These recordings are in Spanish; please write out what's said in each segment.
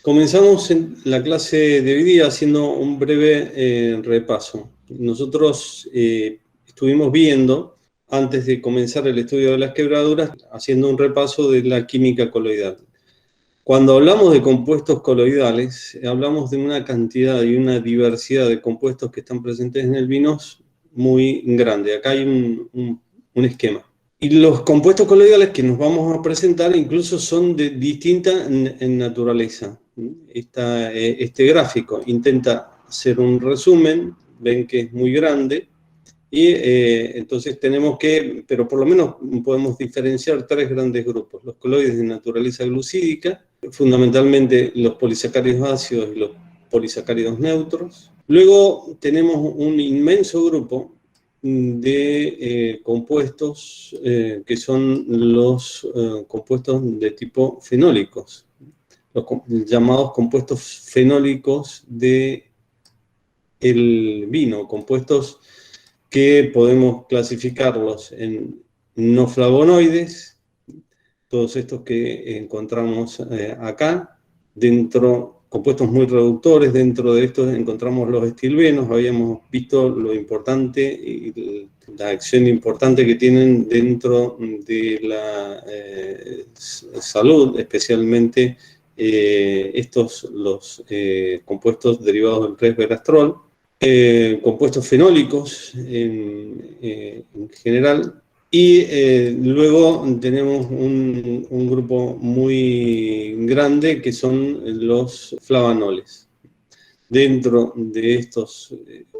Comenzamos en la clase de hoy día haciendo un breve repaso. Nosotros estuvimos viendo, antes de comenzar el estudio de las quebraduras, haciendo un repaso de la química coloidal. Cuando hablamos de compuestos coloidales, hablamos de una cantidad y una diversidad de compuestos que están presentes en el vino muy grande. Acá hay un esquema. Y los compuestos coloidales que nos vamos a presentar incluso son de distinta en naturaleza. Este gráfico intenta hacer un resumen, ven que es muy grande, y entonces tenemos que, pero por lo menos podemos diferenciar tres grandes grupos: los coloides de naturaleza glucídica, fundamentalmente los polisacáridos ácidos y los polisacáridos neutros. Luego tenemos un inmenso grupo de compuestos que son los compuestos de tipo fenólicos, los llamados compuestos fenólicos del vino, compuestos que podemos clasificarlos en no flavonoides, todos estos que encontramos acá, compuestos muy reductores. Dentro de estos encontramos los estilbenos. Habíamos visto lo importante y la acción importante que tienen dentro de la salud, especialmente los compuestos derivados del resveratrol. Compuestos fenólicos en general, y luego tenemos un grupo muy grande que son los flavanoles. Dentro de estos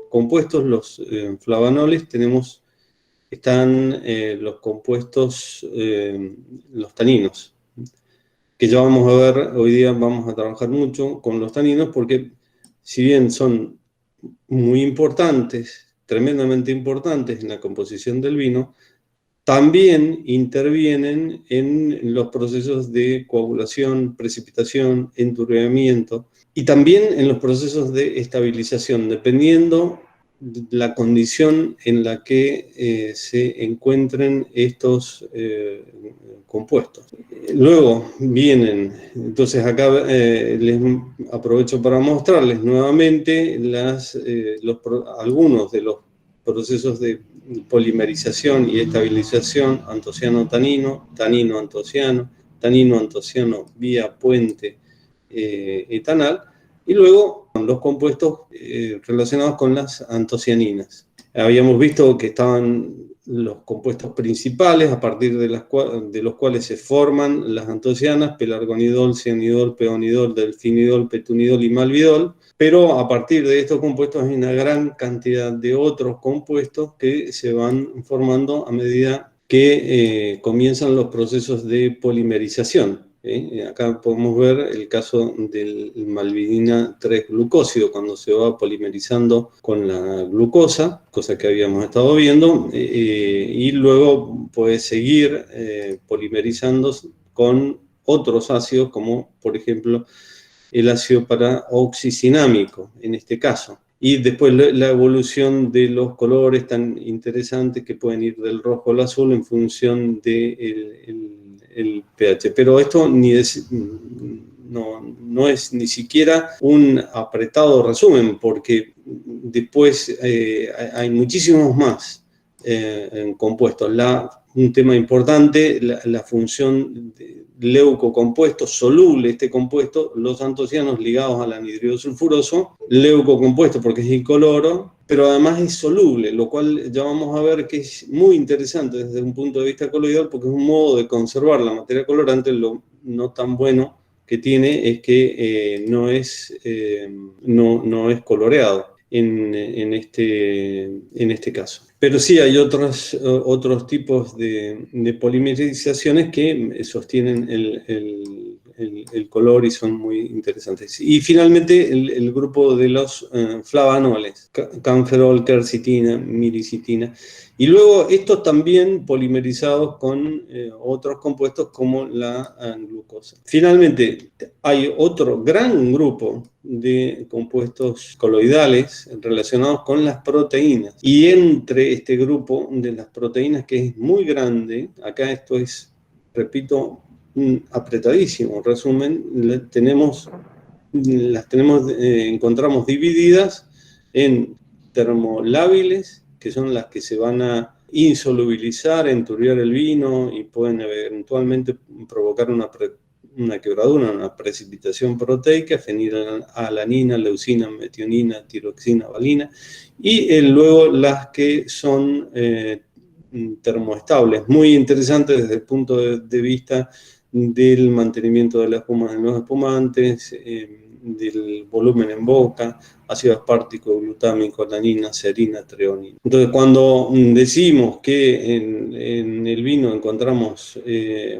compuestos, los flavanoles, están los compuestos, los taninos, que ya vamos a ver. Hoy día vamos a trabajar mucho con los taninos, porque si bien son muy importantes, tremendamente importantes en la composición del vino, también intervienen en los procesos de coagulación, precipitación, enturbiamiento, y también en los procesos de estabilización, dependiendo de la condición en la que se encuentren estos compuestos. Luego vienen, entonces acá les aprovecho para mostrarles nuevamente algunos de los procesos de polimerización y estabilización: antociano-tanino, tanino-antociano, tanino-antociano vía puente etanal, y luego los compuestos relacionados con las antocianinas. Habíamos visto que estaban los compuestos principales, a partir de los cuales se forman las antocianas: pelargonidol, cianidol, peonidol, delfinidol, petunidol y malvidol. Pero a partir de estos compuestos hay una gran cantidad de otros compuestos que se van formando a medida que comienzan los procesos de polimerización. Acá podemos ver el caso del malvidina 3-glucósido, cuando se va polimerizando con la glucosa, cosa que habíamos estado viendo, y luego puede seguir polimerizándose con otros ácidos, como por ejemplo el ácido paraoxicinámico en este caso. Y después la evolución de los colores tan interesantes, que pueden ir del rojo al azul en función del pH. Pero esto no es ni siquiera un apretado resumen, porque después hay muchísimos más compuestos. Un tema importante, la función de leucocompuesto, soluble este compuesto, los antocianos ligados al anhidrido sulfuroso, leucocompuesto porque es incoloro, pero además es soluble, lo cual ya vamos a ver que es muy interesante desde un punto de vista coloidal, porque es un modo de conservar la materia colorante. Lo no tan bueno que tiene es que no es coloreado en este caso. Pero sí hay otros tipos de polimerizaciones que sostienen el color y son muy interesantes. Y finalmente el grupo de los flavanoles: camferol, quercitina, miricitina. Y luego estos también polimerizados con otros compuestos como la glucosa. Finalmente hay otro gran grupo de compuestos coloidales relacionados con las proteínas. Y entre este grupo de las proteínas, que es muy grande, acá esto es, repito, un apretadísimo resumen, tenemos las encontramos divididas en termolábiles, que son las que se van a insolubilizar, enturbiar el vino y pueden eventualmente provocar una quebradura, una precipitación proteica, fenilalanina, leucina, metionina, tiroxina, valina, y luego las que son termoestables, muy interesantes desde el punto de vista del mantenimiento de la espuma en los espumantes, del volumen en boca, ácido aspartico, glutámico, alanina, serina, treonina. Entonces, cuando decimos que en el vino encontramos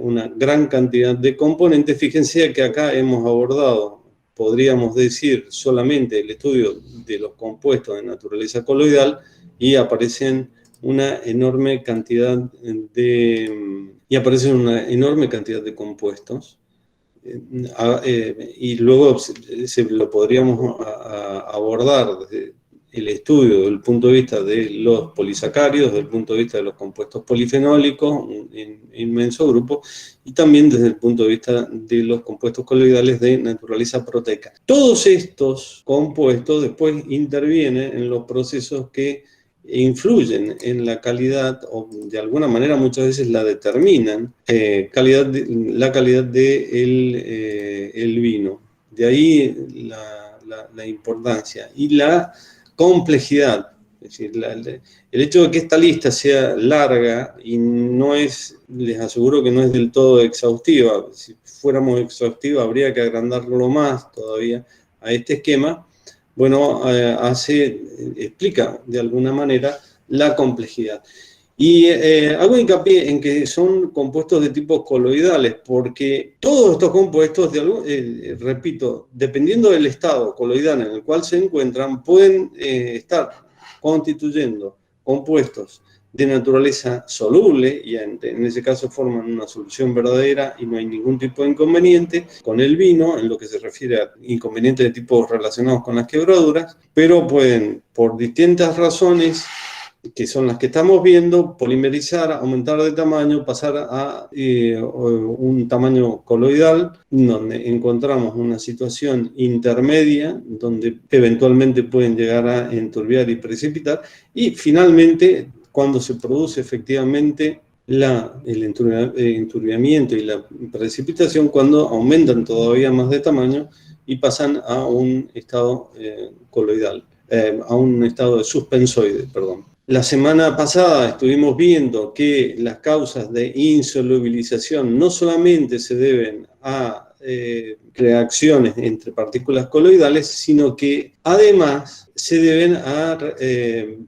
una gran cantidad de componentes, fíjense que acá hemos abordado, podríamos decir, solamente el estudio de los compuestos de naturaleza coloidal y aparecen una enorme cantidad de compuestos. Y luego lo podríamos abordar desde el estudio desde el punto de vista de los polisacáridos, desde el punto de vista de los compuestos polifenólicos, un inmenso grupo, y también desde el punto de vista de los compuestos coloidales de naturaleza proteica. Todos estos compuestos después intervienen en los procesos que influyen en la calidad, o de alguna manera muchas veces la determinan, la calidad de el vino. De ahí la importancia y la complejidad. Es decir, el hecho de que esta lista sea larga y no es, les aseguro que no es del todo exhaustiva. Si fuéramos exhaustivos habría que agrandarlo más todavía a este esquema. Bueno, explica de alguna manera la complejidad. Y hago hincapié en que son compuestos de tipo coloidales, porque todos estos compuestos, repito, dependiendo del estado coloidal en el cual se encuentran, pueden estar constituyendo compuestos de naturaleza soluble, y en ese caso forman una solución verdadera y no hay ningún tipo de inconveniente con el vino, en lo que se refiere a inconvenientes de tipo relacionados con las quebraduras, pero pueden, por distintas razones, que son las que estamos viendo, polimerizar, aumentar de tamaño, pasar a un tamaño coloidal, donde encontramos una situación intermedia, donde eventualmente pueden llegar a enturbiar y precipitar, y finalmente, cuando se produce efectivamente el enturbiamiento y la precipitación, cuando aumentan todavía más de tamaño y pasan a un estado coloidal, a un estado de suspensoide, perdón. La semana pasada estuvimos viendo que las causas de insolubilización no solamente se deben a reacciones entre partículas coloidales, sino que además se deben a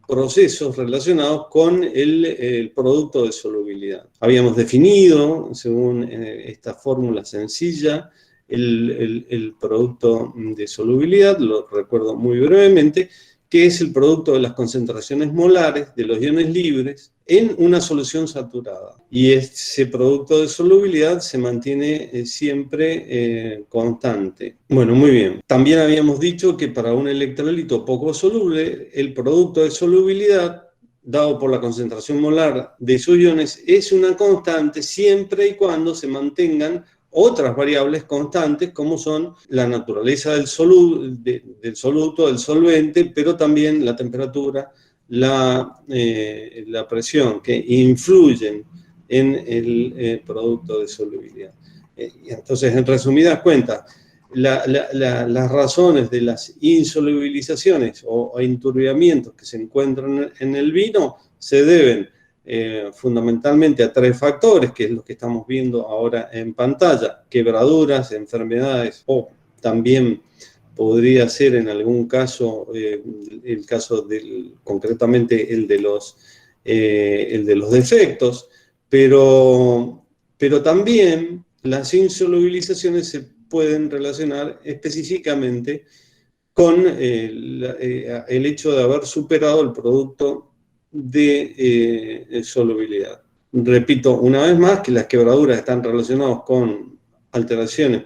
procesos relacionados con el producto de solubilidad. Habíamos definido, según esta fórmula sencilla, el producto de solubilidad, lo recuerdo muy brevemente, que es el producto de las concentraciones molares de los iones libres en una solución saturada. Y ese producto de solubilidad se mantiene siempre constante. Bueno, muy bien. También habíamos dicho que para un electrolito poco soluble, el producto de solubilidad, dado por la concentración molar de sus iones, es una constante siempre y cuando se mantengan otras variables constantes, como son la naturaleza del soluto, del solvente, pero también la temperatura, la presión, que influyen en el producto de solubilidad. Entonces, en resumidas cuentas, las razones de las insolubilizaciones o enturbiamientos que se encuentran en el vino se deben fundamentalmente a tres factores, que es lo que estamos viendo ahora en pantalla: quebraduras, enfermedades, o también podría ser en algún caso, el caso concretamente el de los defectos, pero también las insolubilizaciones se pueden relacionar específicamente con el hecho de haber superado el producto de solubilidad. Repito una vez más que las quebraduras están relacionadas con alteraciones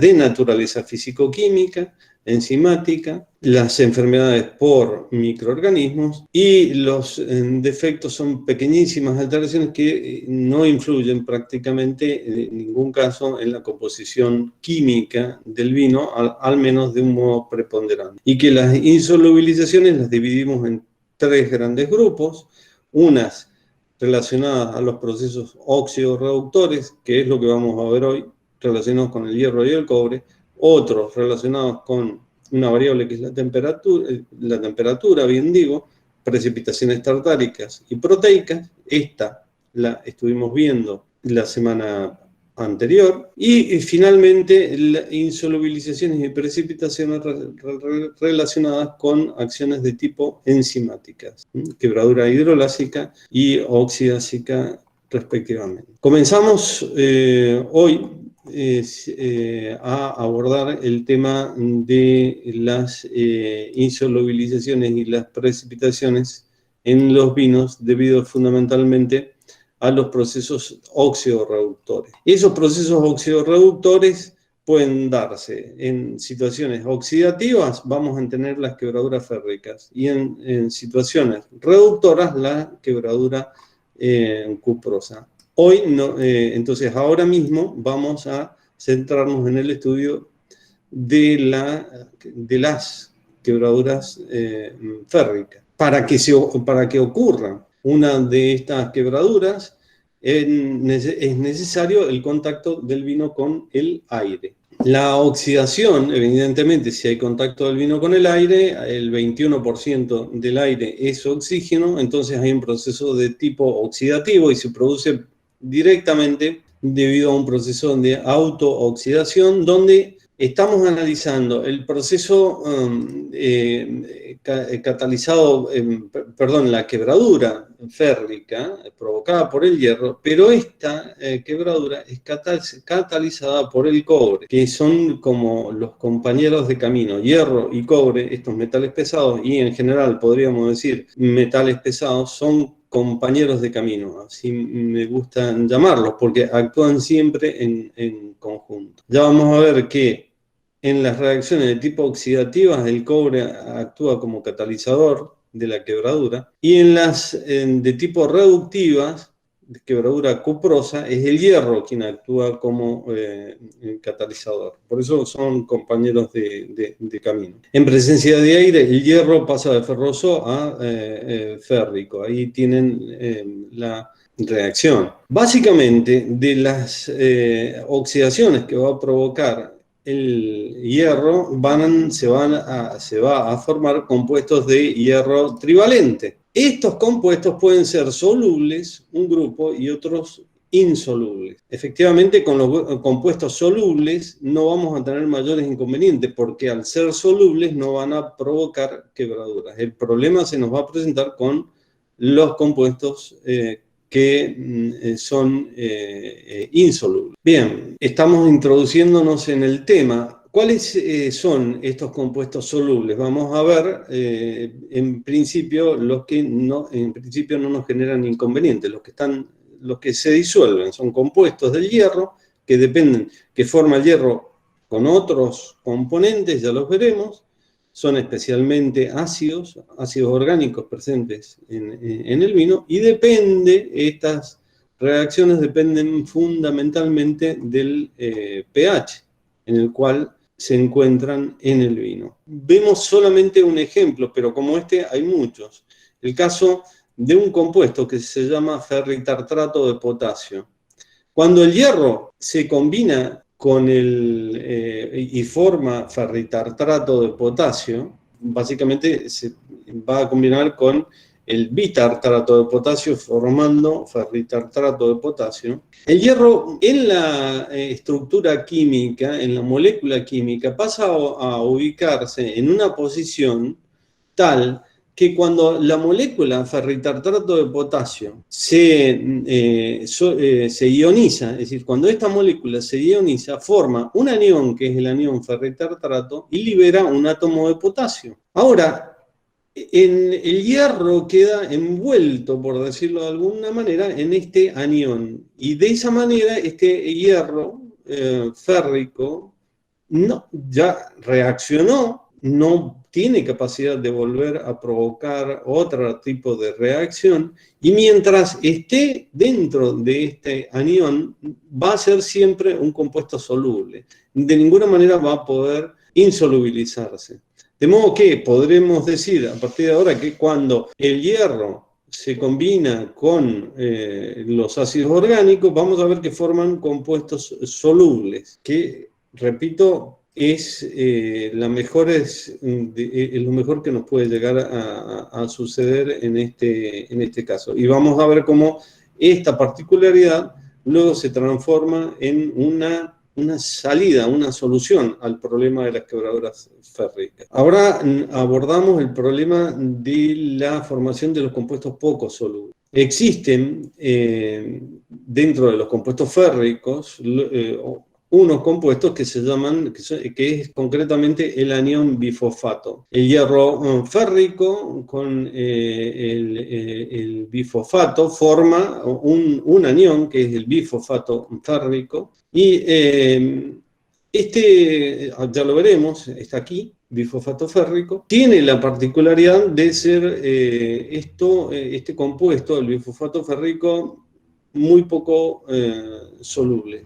de naturaleza físico-química, enzimática, las enfermedades por microorganismos y los defectos son pequeñísimas alteraciones que no influyen prácticamente en ningún caso en la composición química del vino, al menos de un modo preponderante. Y que las insolubilizaciones las dividimos en tres grandes grupos, unas relacionadas a los procesos óxido-reductores, que es lo que vamos a ver hoy, relacionados con el hierro y el cobre, otros relacionados con una variable que es la temperatura, bien digo, precipitaciones tartáricas y proteicas. Esta la estuvimos viendo la semana anterior. Y finalmente, insolubilizaciones y precipitaciones relacionadas con acciones de tipo enzimáticas, quebradura hidrolásica y oxidásica respectivamente. Comenzamos hoy a abordar el tema de las insolubilizaciones y las precipitaciones en los vinos debido fundamentalmente a los procesos oxidorreductores. Esos procesos oxidorreductores pueden darse en situaciones oxidativas, vamos a tener las quebraduras férricas, y en situaciones reductoras la quebradura cuprosa. Hoy, no, entonces, ahora mismo vamos a centrarnos en el estudio de las quebraduras férricas. Para que ocurra una de estas quebraduras, es necesario el contacto del vino con el aire. La oxidación, evidentemente, si hay contacto del vino con el aire, el 21% del aire es oxígeno, entonces hay un proceso de tipo oxidativo y se produce directamente debido a un proceso de autooxidación donde estamos analizando el proceso catalizado, la quebradura férrica provocada por el hierro, pero esta quebradura es catalizada por el cobre, que son como los compañeros de camino. Hierro y cobre, estos metales pesados, y en general podríamos decir metales pesados, son compañeros de camino, así me gustan llamarlos, porque actúan siempre en conjunto. Ya vamos a ver que en las reacciones de tipo oxidativas el cobre actúa como catalizador de la quebradura, y en las de tipo reductivas, de quebradura cuprosa, es el hierro quien actúa como catalizador. Por eso son compañeros de camino. En presencia de aire, el hierro pasa de ferroso a férrico. Ahí tienen la reacción. Básicamente, de las oxidaciones que va a provocar el hierro, se va a formar compuestos de hierro trivalente. Estos compuestos pueden ser solubles, un grupo, y otros insolubles. Efectivamente, con los compuestos solubles no vamos a tener mayores inconvenientes, porque al ser solubles no van a provocar quebraduras. El problema se nos va a presentar con los compuestos que son insolubles. Bien, estamos introduciéndonos en el tema. ¿Cuáles son estos compuestos solubles? Vamos a ver, en principio, los que no nos generan inconvenientes, los que se disuelven, son compuestos del hierro que forma el hierro con otros componentes, ya los veremos. Son especialmente ácidos orgánicos presentes en el vino, y estas reacciones dependen fundamentalmente del pH en el cual se encuentran en el vino. Vemos solamente un ejemplo, pero como este hay muchos. El caso de un compuesto que se llama ferritartrato de potasio. Cuando el hierro se combina con y forma ferritartrato de potasio, básicamente se va a combinar con el bitartrato de potasio formando ferritartrato de potasio. El hierro en la estructura química, en la molécula química, pasa a ubicarse en una posición tal que cuando la molécula ferritartrato de potasio se ioniza, es decir, cuando esta molécula se ioniza, forma un anión, que es el anión ferritartrato, y libera un átomo de potasio. Ahora, el hierro queda envuelto, por decirlo de alguna manera, en este anión, y de esa manera este hierro férrico no, ya reaccionó, no tiene capacidad de volver a provocar otro tipo de reacción, y mientras esté dentro de este anión, va a ser siempre un compuesto soluble. De ninguna manera va a poder insolubilizarse. De modo que podremos decir a partir de ahora que cuando el hierro se combina con los ácidos orgánicos, vamos a ver que forman compuestos solubles, que, repito, es lo mejor que nos puede llegar a suceder en este caso. Y vamos a ver cómo esta particularidad luego se transforma en una salida, una solución al problema de las quebraduras férricas. Ahora abordamos el problema de la formación de los compuestos poco solubles. Existen dentro de los compuestos férricos unos compuestos que se llaman, que es concretamente el anión bifosfato. El hierro férrico con el bifosfato forma un anión que es el bifosfato férrico, y ya lo veremos, está aquí, bifosfato férrico, tiene la particularidad de ser este compuesto, el bifosfato férrico, muy poco soluble.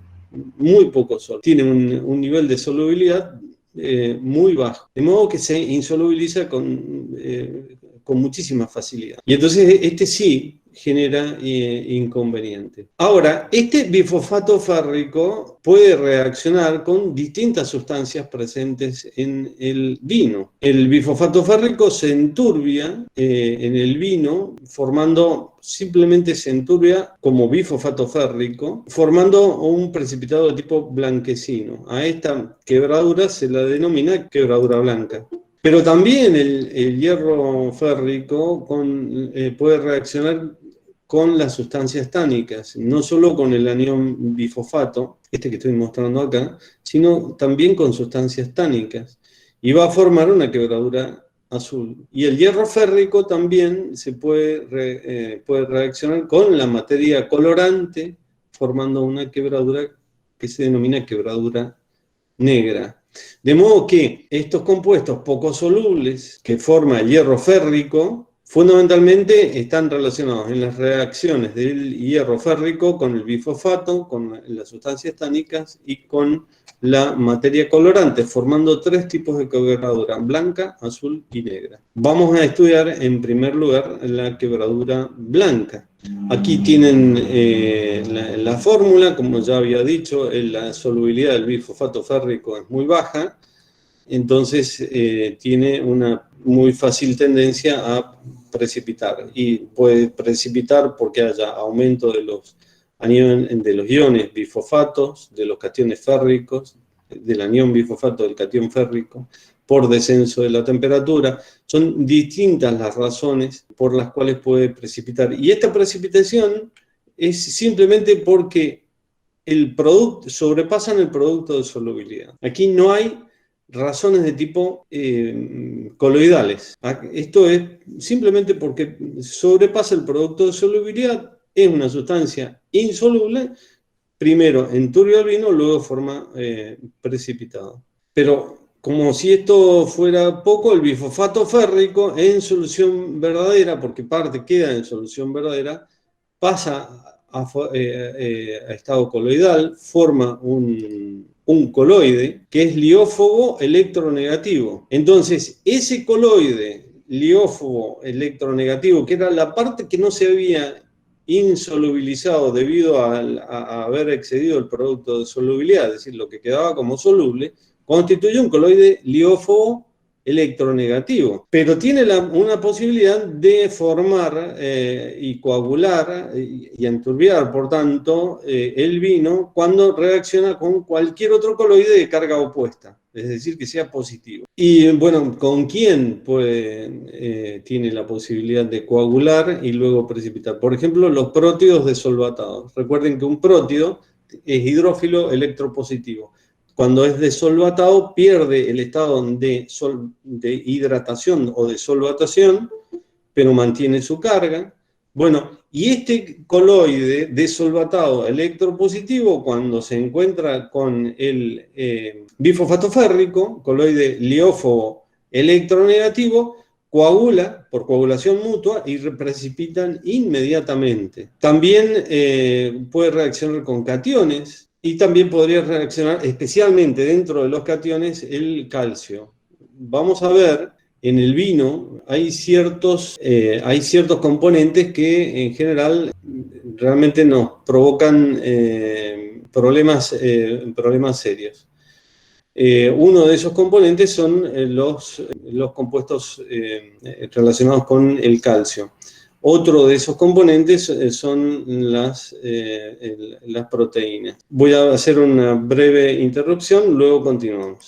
Muy poco soluble. Tiene un nivel de solubilidad muy bajo, de modo que se insolubiliza con muchísima facilidad. Y entonces este sí genera inconveniente. Ahora, este bifosfato férrico puede reaccionar con distintas sustancias presentes en el vino. El bifosfato férrico se enturbia en el vino, simplemente se enturbia como bifosfato férrico, formando un precipitado de tipo blanquecino. A esta quebradura se la denomina quebradura blanca. Pero también el hierro férrico puede reaccionar con las sustancias tánicas, no solo con el anión bifosfato, este que estoy mostrando acá, sino también con sustancias tánicas, y va a formar una quebradura azul. Y el hierro férrico también se puede reaccionar con la materia colorante, formando una quebradura que se denomina quebradura negra. De modo que estos compuestos poco solubles que forma el hierro férrico fundamentalmente están relacionados en las reacciones del hierro férrico con el bifosfato, con las sustancias tánicas y con la materia colorante, formando tres tipos de quebradura: blanca, azul y negra. Vamos a estudiar en primer lugar la quebradura blanca. Aquí tienen la fórmula, como ya había dicho, la solubilidad del bifosfato férrico es muy baja, entonces tiene una muy fácil tendencia a precipitar, y puede precipitar porque haya aumento de los iones bifosfatos, de los cationes férricos, del anión bifosfato del catión férrico, por descenso de la temperatura. Son distintas las razones por las cuales puede precipitar. Y esta precipitación es simplemente porque sobrepasan el producto de solubilidad. Aquí no hay razones de tipo coloidales. Esto es simplemente porque sobrepasa el producto de solubilidad, es una sustancia insoluble, primero enturbia el vino, luego forma precipitado. Pero como si esto fuera poco, el bifosfato férrico en solución verdadera, porque parte queda en solución verdadera, pasa a estado coloidal, forma un coloide que es liófobo electronegativo. Entonces, ese coloide liófobo electronegativo, que era la parte que no se había insolubilizado debido a haber excedido el producto de solubilidad, es decir, lo que quedaba como soluble, constituye un coloide liófobo electronegativo, pero tiene una posibilidad de formar y coagular y enturbiar, por tanto, el vino cuando reacciona con cualquier otro coloide de carga opuesta, es decir, que sea positivo. Y bueno, ¿con quién tiene la posibilidad de coagular y luego precipitar? Por ejemplo, los prótidos desolvatados. Recuerden que un prótido es hidrófilo electropositivo. Cuando es desolvatado, pierde el estado de hidratación o de solvatación, pero mantiene su carga. Bueno, y este coloide desolvatado electropositivo, cuando se encuentra con el bifosfato férrico, coloide liófobo electronegativo, coagula por coagulación mutua y precipitan inmediatamente. También puede reaccionar con cationes y también podría reaccionar especialmente dentro de los cationes el calcio. Vamos a ver, en el vino hay ciertos componentes que en general realmente nos provocan problemas serios. Uno de esos componentes son los compuestos relacionados con el calcio. Otro de esos componentes son las proteínas. Voy a hacer una breve interrupción, luego continuamos.